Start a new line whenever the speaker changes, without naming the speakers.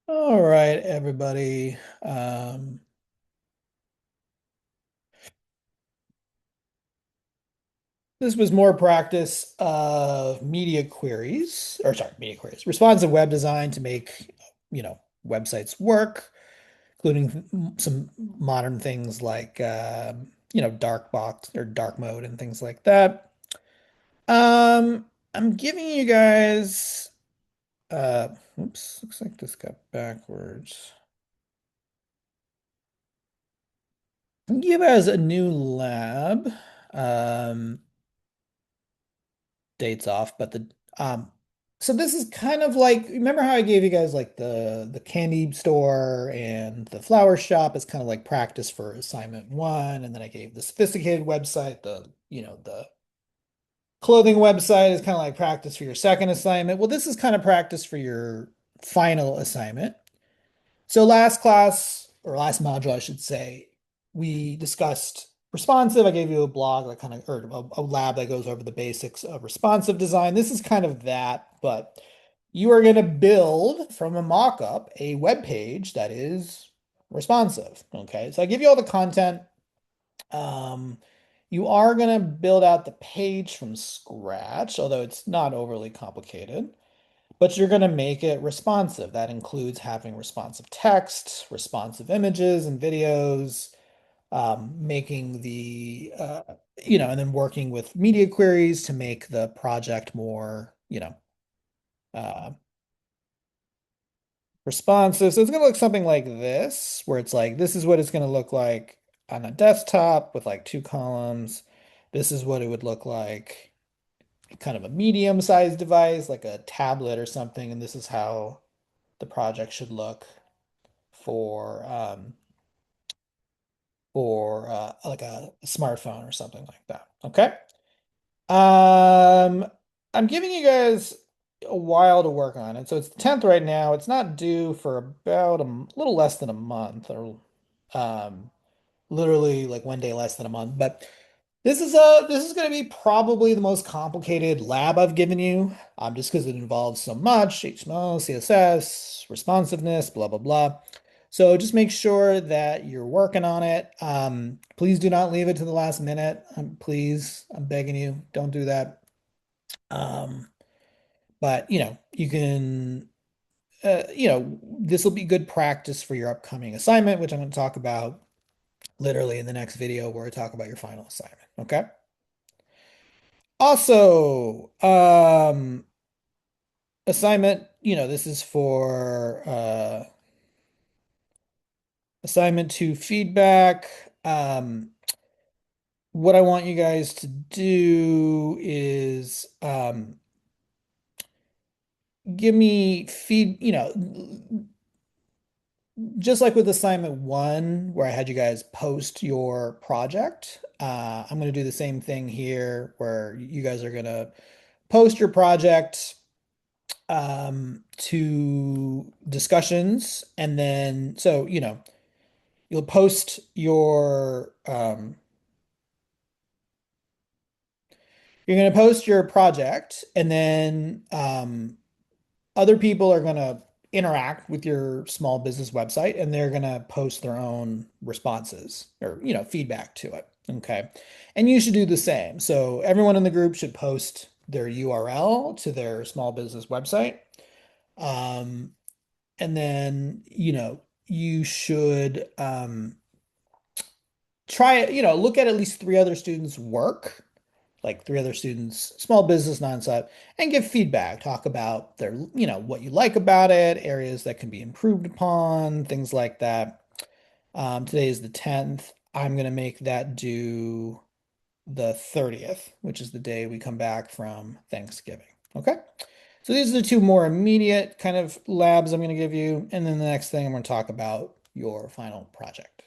All right, everybody. This was more practice of media queries, or sorry, media queries, responsive web design to make, websites work, including some modern things like, dark box or dark mode and things like that. I'm giving you guys, oops, looks like this got backwards. I'm giving you guys a new lab. Um, dates off, but the so this is kind of like, remember how I gave you guys like the candy store and the flower shop is kind of like practice for assignment one, and then I gave the sophisticated website, the clothing website is kind of like practice for your second assignment. Well, this is kind of practice for your final assignment. So last class, or last module, I should say, we discussed responsive. I gave you a blog that kind of, or a lab that goes over the basics of responsive design. This is kind of that, but you are going to build from a mock-up a web page that is responsive. Okay, so I give you all the content. Um, you are going to build out the page from scratch, although it's not overly complicated. But you're going to make it responsive. That includes having responsive text, responsive images and videos, making and then working with media queries to make the project more, uh, responsive. So it's going to look something like this, where it's like, this is what it's going to look like on a desktop with like two columns. This is what it would look like, kind of a medium-sized device, like a tablet or something. And this is how the project should look for like a smartphone or something like that. Okay. Um, I'm giving you guys a while to work on it. So it's the 10th right now. It's not due for about a little less than a month, or um literally like one day less than a month. But this is going to be probably the most complicated lab I've given you, just because it involves so much HTML, CSS, responsiveness, blah blah blah. So just make sure that you're working on it. Please do not leave it to the last minute. Please, I'm begging you, don't do that. Um, but you can, this will be good practice for your upcoming assignment, which I'm going to talk about literally in the next video where I talk about your final assignment. Okay. Also, assignment, this is for assignment two feedback. What I want you guys to do is give me just like with assignment one, where I had you guys post your project. I'm going to do the same thing here where you guys are going to post your project to discussions, and then you'll post your you're going to post your project, and then other people are going to interact with your small business website, and they're going to post their own responses or feedback to it. Okay, and you should do the same. So everyone in the group should post their URL to their small business website. um, and then you should try it, look at least three other students work, like three other students small business nonstop, and give feedback, talk about their what you like about it, areas that can be improved upon, things like that. Today is the 10th. I'm going to make that due the 30th, which is the day we come back from Thanksgiving. Okay. So these are the two more immediate kind of labs I'm going to give you. And then the next thing I'm going to talk about your final project.